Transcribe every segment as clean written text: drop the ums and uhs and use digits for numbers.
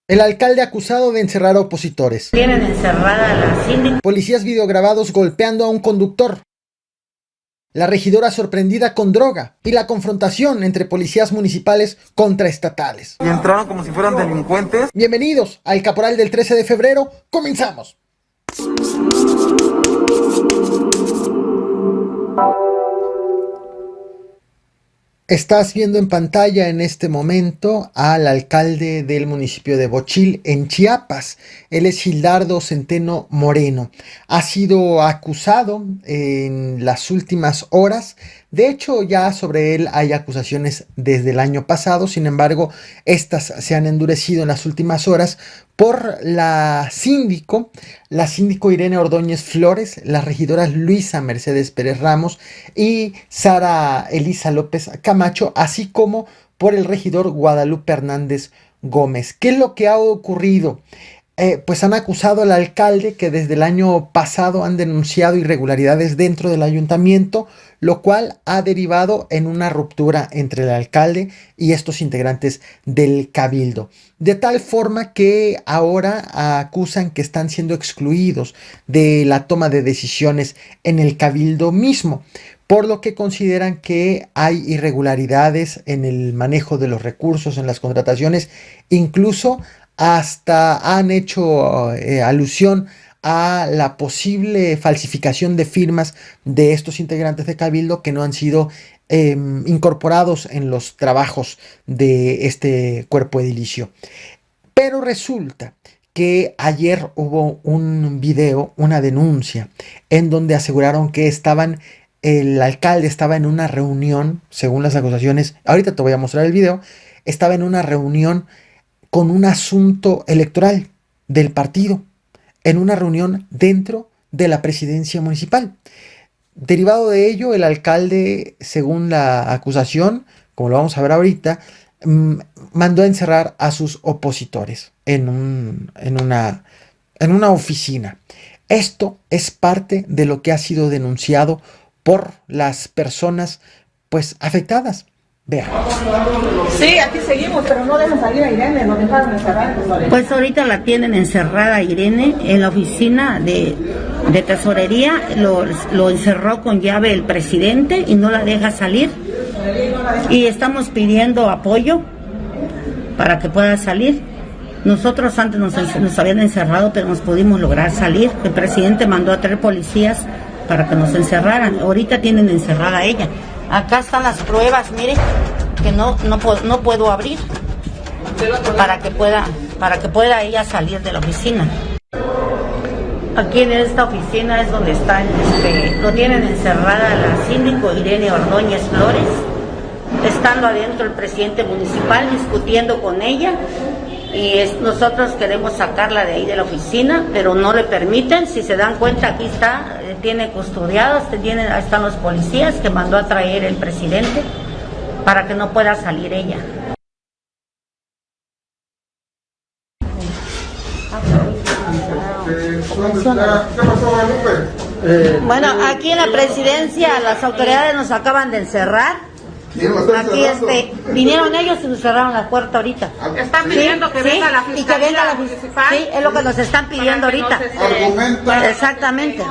El alcalde acusado de encerrar a opositores. Tienen encerrada a la síndica. Policías videograbados golpeando a un conductor. La regidora sorprendida con droga y la confrontación entre policías municipales contra estatales. Y entraron como si fueran delincuentes. Bienvenidos al Caporal del 13 de febrero. ¡Comenzamos! Estás viendo en pantalla en este momento al alcalde del municipio de Bochil, en Chiapas. Él es Gildardo Centeno Moreno. Ha sido acusado en las últimas horas. De hecho, ya sobre él hay acusaciones desde el año pasado. Sin embargo, estas se han endurecido en las últimas horas por la síndico Irene Ordóñez Flores, las regidoras Luisa Mercedes Pérez Ramos y Sara Elisa López Camacho, así como por el regidor Guadalupe Hernández Gómez. ¿Qué es lo que ha ocurrido? Pues han acusado al alcalde que desde el año pasado han denunciado irregularidades dentro del ayuntamiento, lo cual ha derivado en una ruptura entre el alcalde y estos integrantes del cabildo. De tal forma que ahora acusan que están siendo excluidos de la toma de decisiones en el cabildo mismo, por lo que consideran que hay irregularidades en el manejo de los recursos, en las contrataciones, incluso hasta han hecho alusión a la posible falsificación de firmas de estos integrantes de cabildo que no han sido incorporados en los trabajos de este cuerpo edilicio. Pero resulta que ayer hubo un video, una denuncia, en donde aseguraron que el alcalde estaba en una reunión, según las acusaciones, ahorita te voy a mostrar el video, estaba en una reunión con un asunto electoral del partido, en una reunión dentro de la presidencia municipal. Derivado de ello, el alcalde, según la acusación, como lo vamos a ver ahorita, mandó a encerrar a sus opositores en una oficina. Esto es parte de lo que ha sido denunciado por las personas pues afectadas. Vean. Sí, aquí seguimos, pero no dejan salir a Irene, nos dejaron encerrar. Pues ahorita la tienen encerrada Irene en la oficina de tesorería, lo encerró con llave el presidente y no la deja salir. Y estamos pidiendo apoyo para que pueda salir. Nosotros antes nos habían encerrado, pero nos pudimos lograr salir. El presidente mandó a 3 policías para que nos encerraran. Ahorita tienen encerrada a ella. Acá están las pruebas, mire, que no puedo abrir para que pueda ella salir de la oficina. Aquí en esta oficina es donde están, lo tienen encerrada la síndico Irene Ordóñez Flores, estando adentro el presidente municipal discutiendo con ella. Y nosotros queremos sacarla de ahí de la oficina, pero no le permiten. Si se dan cuenta, aquí está, tiene custodiados, ahí están los policías que mandó a traer el presidente para que no pueda salir ella. ¿Qué pasó, Guadalupe? Bueno, aquí en la presidencia las autoridades nos acaban de encerrar. Aquí vinieron ellos y nos cerraron la puerta ahorita. Están pidiendo que venga la fiscalía y que venga la municipal. Sí, es lo que nos están pidiendo ahorita. Argumenta. Exactamente.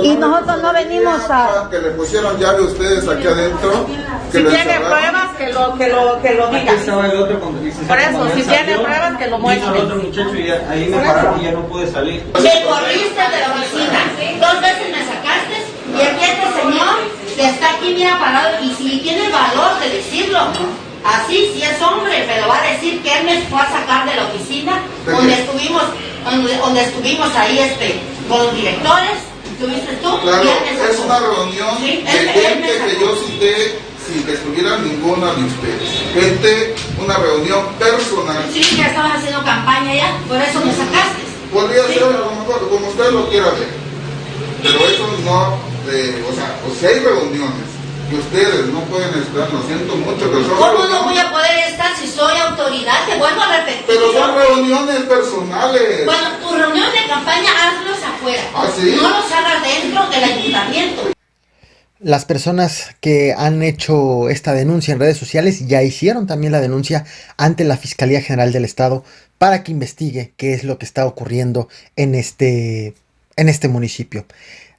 Y nosotros no venimos a que le pusieron llave a ustedes aquí adentro. Si tiene pruebas, que lo diga. Por eso, si tiene pruebas, que lo muestre. El otro muchacho y ahí me pararon y ya no pude salir. Me corriste de la oficina, 2 veces me sacaste y aquí este señor que está aquí mira parado y si tiene el valor de decirlo, así si es hombre, pero va a decir que él me fue a sacar de la oficina donde estuvimos ahí con los directores, estuviste tú. Claro, y él me sacó. es una reunión ¿Sí? de gente que yo cité sin que estuviera ninguna de ustedes. Gente, una reunión personal. Sí, que estaban haciendo campaña ya, por eso me sacaste. Podría ser a lo mejor como usted lo quiera ver, pero eso no, o sea, hay reuniones que ustedes no pueden estar, lo siento mucho, pero son ¿Cómo reuniones, no voy a poder estar si soy autoridad? Te vuelvo a repetir. pero son reuniones personales. Bueno, tus reuniones de campaña hazlos afuera. ¿Ah, sí? No los hagas dentro del ayuntamiento. Las personas que han hecho esta denuncia en redes sociales ya hicieron también la denuncia ante la Fiscalía General del Estado para que investigue qué es lo que está ocurriendo en este municipio.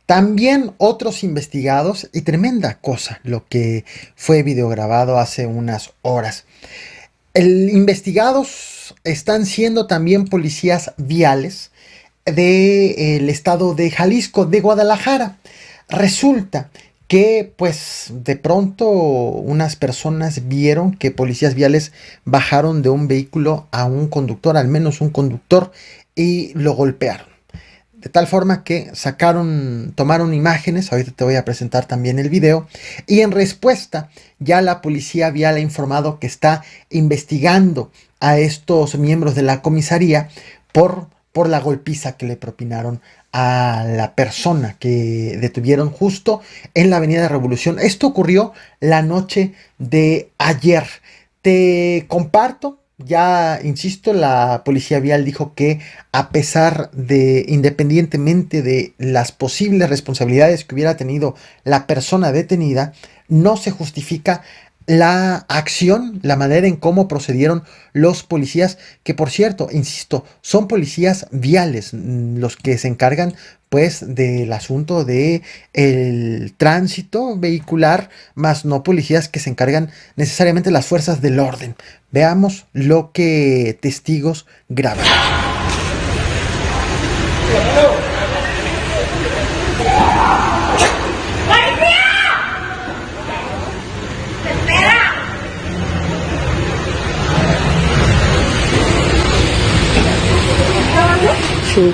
También otros investigados, y tremenda cosa lo que fue videograbado hace unas horas. Investigados están siendo también policías viales del estado de Jalisco, de Guadalajara. Resulta que pues de pronto unas personas vieron que policías viales bajaron de un vehículo a un conductor, al menos un conductor, y lo golpearon. De tal forma que tomaron imágenes, ahorita te voy a presentar también el video, y en respuesta ya la policía vial ha informado que está investigando a estos miembros de la comisaría por la golpiza que le propinaron a la persona que detuvieron justo en la Avenida Revolución. Esto ocurrió la noche de ayer. Te comparto. Ya, insisto, la policía vial dijo que independientemente de las posibles responsabilidades que hubiera tenido la persona detenida, no se justifica la acción, la manera en cómo procedieron los policías, que por cierto, insisto, son policías viales, los que se encargan pues del asunto de el tránsito vehicular, más no policías que se encargan necesariamente las fuerzas del orden. Veamos lo que testigos graban. Sí.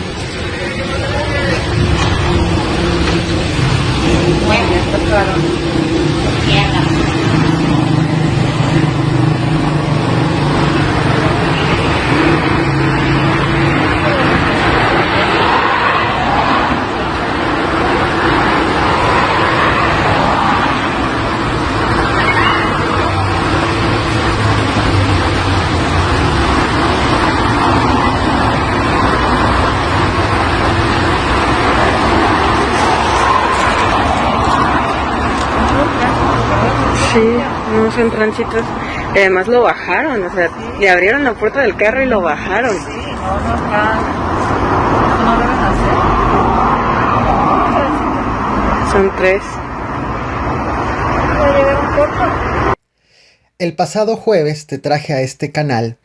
Sí, no son tránsitos. Y además lo bajaron, o sea, le abrieron la puerta del carro y lo bajaron. Sí, no deben hacer. Son 3. El pasado jueves te traje a este canal,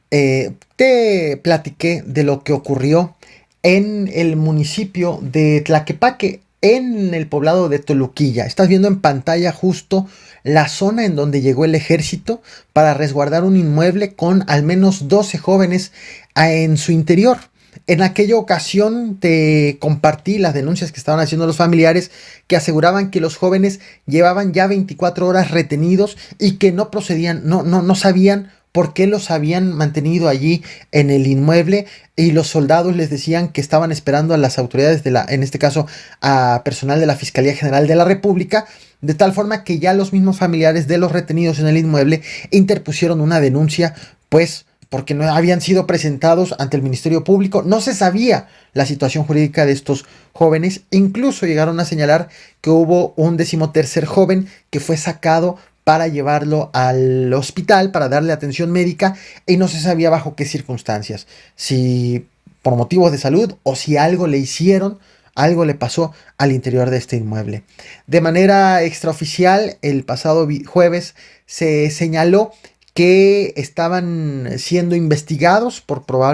te platiqué de lo que ocurrió en el municipio de Tlaquepaque, en el poblado de Toluquilla. Estás viendo en pantalla justo la zona en donde llegó el ejército para resguardar un inmueble con al menos 12 jóvenes en su interior. En aquella ocasión te compartí las denuncias que estaban haciendo los familiares, que aseguraban que los jóvenes llevaban ya 24 horas retenidos y que no procedían, no sabían por qué los habían mantenido allí en el inmueble, y los soldados les decían que estaban esperando a las autoridades en este caso a personal de la Fiscalía General de la República, de tal forma que ya los mismos familiares de los retenidos en el inmueble interpusieron una denuncia, pues porque no habían sido presentados ante el Ministerio Público, no se sabía la situación jurídica de estos jóvenes, incluso llegaron a señalar que hubo un 13º joven que fue sacado para llevarlo al hospital, para darle atención médica, y no se sabía bajo qué circunstancias, si por motivos de salud o si algo le hicieron, algo le pasó al interior de este inmueble. De manera extraoficial, el pasado jueves se señaló que estaban siendo investigados por por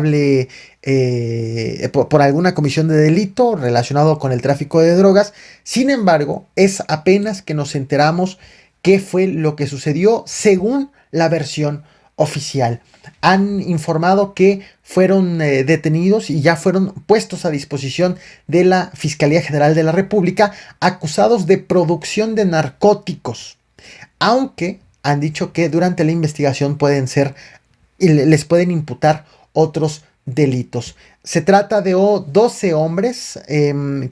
alguna comisión de delito relacionado con el tráfico de drogas. Sin embargo, es apenas que nos enteramos qué fue lo que sucedió según la versión oficial. Han informado que fueron detenidos y ya fueron puestos a disposición de la Fiscalía General de la República, acusados de producción de narcóticos, aunque han dicho que durante la investigación les pueden imputar otros delitos. Se trata de 12 hombres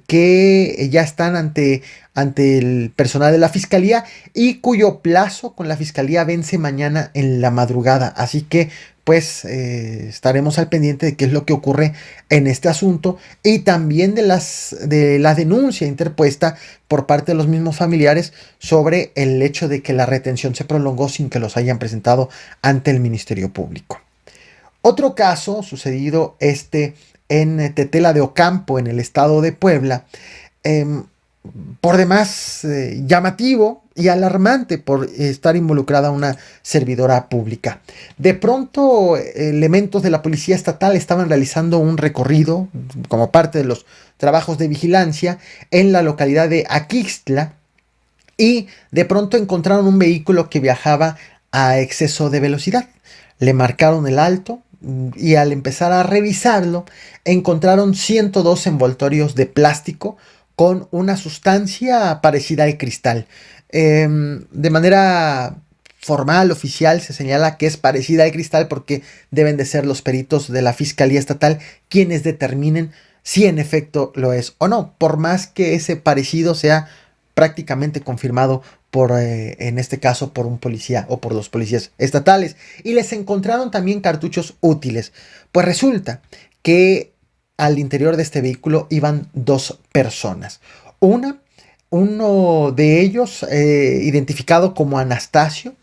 que ya están ante el personal de la Fiscalía y cuyo plazo con la Fiscalía vence mañana en la madrugada. Así que pues estaremos al pendiente de qué es lo que ocurre en este asunto y también de la denuncia interpuesta por parte de los mismos familiares sobre el hecho de que la retención se prolongó sin que los hayan presentado ante el Ministerio Público. Otro caso sucedido en Tetela de Ocampo, en el estado de Puebla, por demás llamativo y alarmante por estar involucrada una servidora pública. De pronto, elementos de la Policía Estatal estaban realizando un recorrido como parte de los trabajos de vigilancia en la localidad de Aquixtla y de pronto encontraron un vehículo que viajaba a exceso de velocidad. Le marcaron el alto y al empezar a revisarlo encontraron 102 envoltorios de plástico con una sustancia parecida al cristal. De manera formal, oficial, se señala que es parecida al cristal porque deben de ser los peritos de la Fiscalía Estatal quienes determinen si en efecto lo es o no, por más que ese parecido sea prácticamente confirmado en este caso, por un policía o por los policías estatales. Y les encontraron también cartuchos útiles. Pues resulta que al interior de este vehículo iban 2 personas. Uno de ellos, identificado como Anastasio,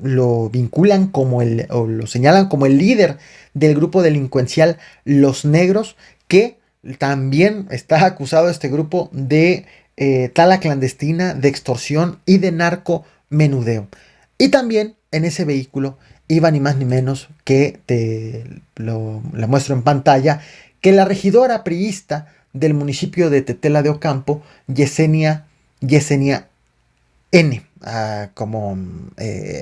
lo vinculan o lo señalan como el líder del grupo delincuencial Los Negros, que también está acusado este grupo de tala clandestina, de extorsión y de narcomenudeo. Y también en ese vehículo iba ni más ni menos que, la muestro en pantalla, que la regidora priista del municipio de Tetela de Ocampo, Yesenia N., como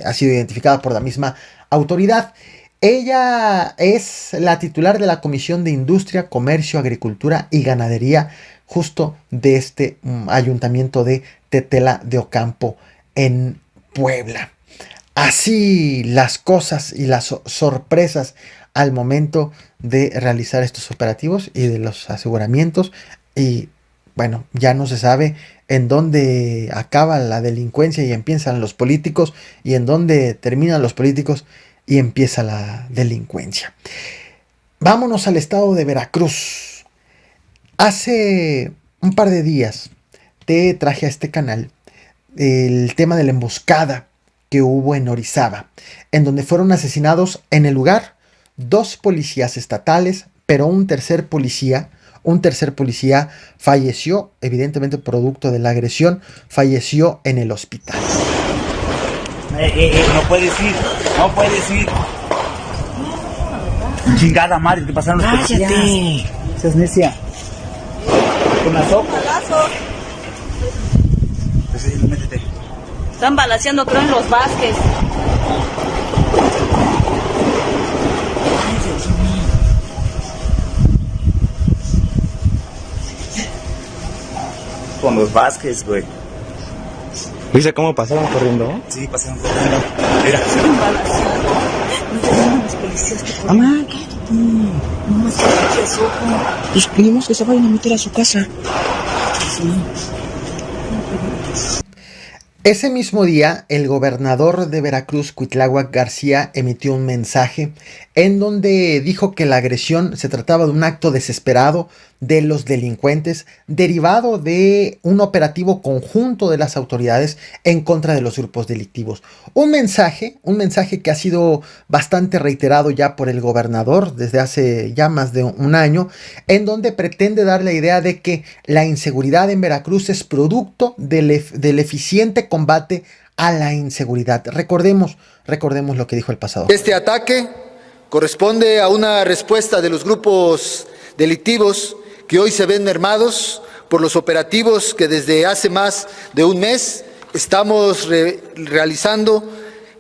ha sido identificada por la misma autoridad. Ella es la titular de la Comisión de Industria, Comercio, Agricultura y Ganadería justo de este ayuntamiento de Tetela de Ocampo en Puebla. Así las cosas y las sorpresas al momento de realizar estos operativos y de los aseguramientos. Y bueno, ya no se sabe en dónde acaba la delincuencia y empiezan los políticos, y en dónde terminan los políticos y empieza la delincuencia. Vámonos al estado de Veracruz. Hace un par de días te traje a este canal el tema de la emboscada que hubo en Orizaba, en donde fueron asesinados en el lugar 2 policías estatales, pero un tercer policía falleció, evidentemente producto de la agresión, falleció en el hospital. No puedes ir. Chingada madre, te pasaron los policías. Cállate. Seas necia. Con la sopa. Métete. Están balaceando, creo, en los Vázquez. Con los Vázquez, güey. ¿Viste cómo pasaron corriendo? Sí, pasaron corriendo. Mira. Están balaceando. No te llaman los policías que corren. Mamá, cállate. No más que eso. Pues pedimos que se vayan a meter a su casa. Ese mismo día, el gobernador de Veracruz, Cuitláhuac García, emitió un mensaje en donde dijo que la agresión se trataba de un acto desesperado de los delincuentes, derivado de un operativo conjunto de las autoridades en contra de los grupos delictivos. Un mensaje que ha sido bastante reiterado ya por el gobernador desde hace ya más de un año, en donde pretende dar la idea de que la inseguridad en Veracruz es producto del eficiente combate a la inseguridad. Recordemos lo que dijo el pasado. Este ataque corresponde a una respuesta de los grupos delictivos que hoy se ven mermados por los operativos que desde hace más de un mes estamos realizando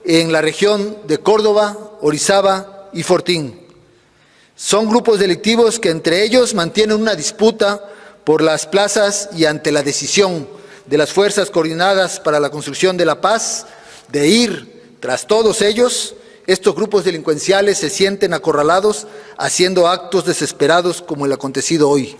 en la región de Córdoba, Orizaba y Fortín. Son grupos delictivos que entre ellos mantienen una disputa por las plazas y ante la decisión de las fuerzas coordinadas para la construcción de la paz de ir tras todos ellos estos grupos delincuenciales se sienten acorralados haciendo actos desesperados como el acontecido hoy.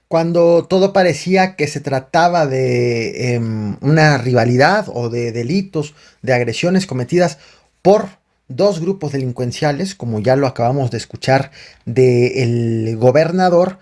Cuando todo parecía que se trataba de una rivalidad o de delitos, de agresiones cometidas por dos grupos delincuenciales, como ya lo acabamos de escuchar del gobernador,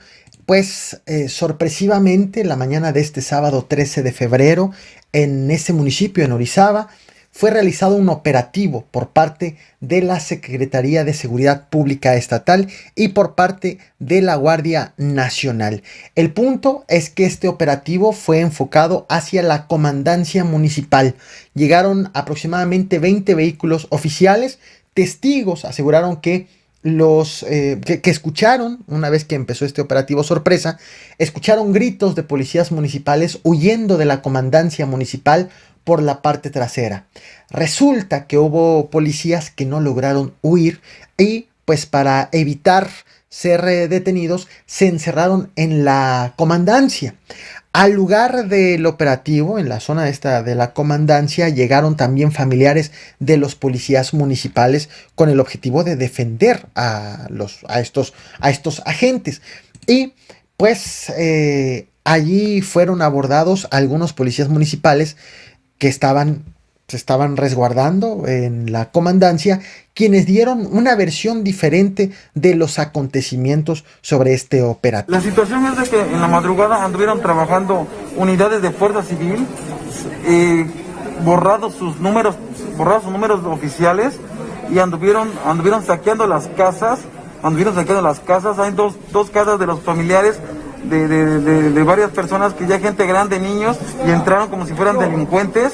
pues sorpresivamente la mañana de este sábado 13 de febrero, en ese municipio, en Orizaba, fue realizado un operativo por parte de la Secretaría de Seguridad Pública Estatal y por parte de la Guardia Nacional. El punto es que este operativo fue enfocado hacia la comandancia municipal. Llegaron aproximadamente 20 vehículos oficiales. Testigos aseguraron que que escucharon, una vez que empezó este operativo sorpresa, escucharon gritos de policías municipales huyendo de la comandancia municipal por la parte trasera. Resulta que hubo policías que no lograron huir y pues para evitar ser detenidos se encerraron en la comandancia. Al lugar del operativo, en la zona esta de la comandancia, llegaron también familiares de los policías municipales con el objetivo de defender a estos agentes. Y pues allí fueron abordados algunos policías municipales que se estaban resguardando en la comandancia, quienes dieron una versión diferente de los acontecimientos sobre este operativo. La situación es de que en la madrugada anduvieron trabajando unidades de fuerza civil, borrados sus números oficiales, y anduvieron saqueando las casas. Hay dos casas de los familiares de varias personas, que ya gente grande, niños, y entraron como si fueran delincuentes,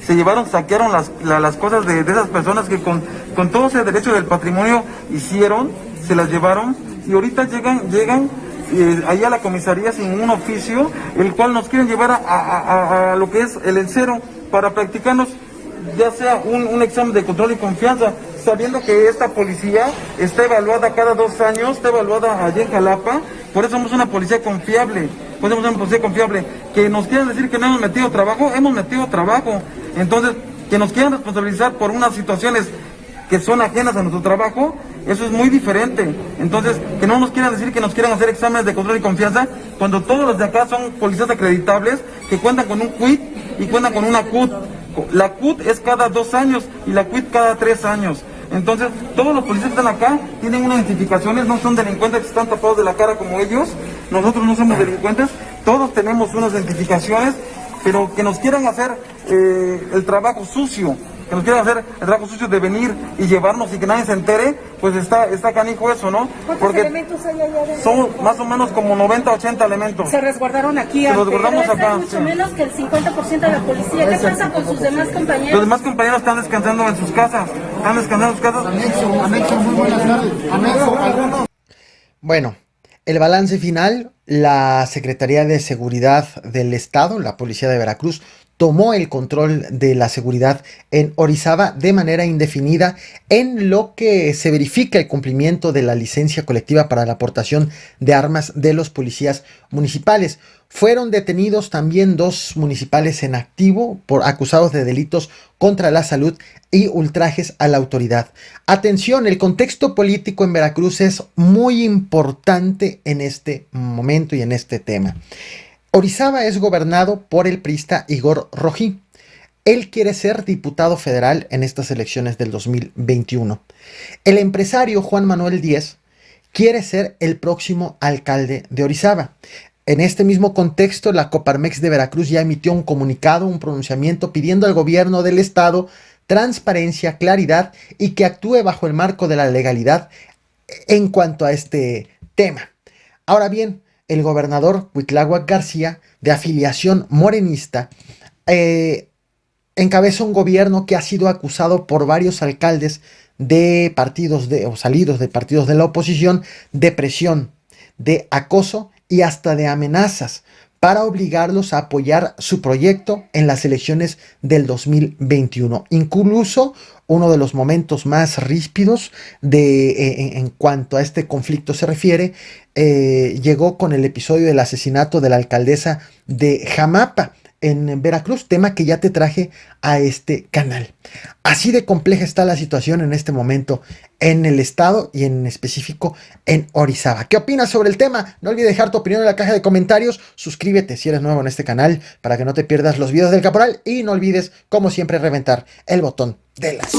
se llevaron, saquearon las cosas de esas personas que con todo ese derecho del patrimonio hicieron, se las llevaron, y ahorita llegan allá a la comisaría sin un oficio, el cual nos quieren llevar a lo que es el encero, para practicarnos ya sea un examen de control y confianza, sabiendo que esta policía está evaluada cada 2 años, está evaluada allí en Jalapa. Por eso somos una policía confiable, que nos quieran decir que no hemos metido trabajo, entonces que nos quieran responsabilizar por unas situaciones que son ajenas a nuestro trabajo, eso es muy diferente. Entonces, que no nos quieran decir que nos quieran hacer exámenes de control y confianza, cuando todos los de acá son policías acreditables, que cuentan con un quit y cuentan con una CUT. La CUT es cada 2 años y la quit cada 3 años. Entonces, todos los policías que están acá tienen unas identificaciones, no son delincuentes que están tapados de la cara como ellos. Nosotros no somos delincuentes, todos tenemos unas identificaciones, pero que nos quieran hacer el trabajo sucio, de venir y llevarnos y que nadie se entere, pues está canijo eso, ¿no? ¿Cuántos elementos hay allá adentro? Son más o menos como 90, 80 elementos. Se resguardaron aquí. Se los guardamos acá. Mucho menos que el 50% de la policía. ¿Qué pasa con sus demás compañeros? Los demás compañeros están descansando en sus casas. Bueno, el balance final: la Secretaría de Seguridad del Estado, la Policía de Veracruz, tomó el control de la seguridad en Orizaba de manera indefinida, en lo que se verifica el cumplimiento de la licencia colectiva para la aportación de armas de los policías municipales. Fueron detenidos también 2 municipales en activo acusados de delitos contra la salud y ultrajes a la autoridad. Atención, el contexto político en Veracruz es muy importante en este momento y en este tema. Orizaba es gobernado por el priista Igor Rojí. Él quiere ser diputado federal en estas elecciones del 2021. El empresario Juan Manuel Díez quiere ser el próximo alcalde de Orizaba. En este mismo contexto, la Coparmex de Veracruz ya emitió un comunicado, un pronunciamiento pidiendo al gobierno del estado transparencia, claridad y que actúe bajo el marco de la legalidad en cuanto a este tema. Ahora bien, el gobernador Cuitláhuac García, de afiliación morenista, encabeza un gobierno que ha sido acusado por varios alcaldes de partidos salidos de partidos de la oposición de presión, de acoso y hasta de amenazas para obligarlos a apoyar su proyecto en las elecciones del 2021. Incluso uno de los momentos más ríspidos en cuanto a este conflicto se refiere, llegó con el episodio del asesinato de la alcaldesa de Jamapa en Veracruz, tema que ya te traje a este canal. Así de compleja está la situación en este momento en el estado y en específico en Orizaba. ¿Qué opinas sobre el tema? No olvides dejar tu opinión en la caja de comentarios. Suscríbete si eres nuevo en este canal para que no te pierdas los videos del Caporal y no olvides, como siempre, reventar el botón de las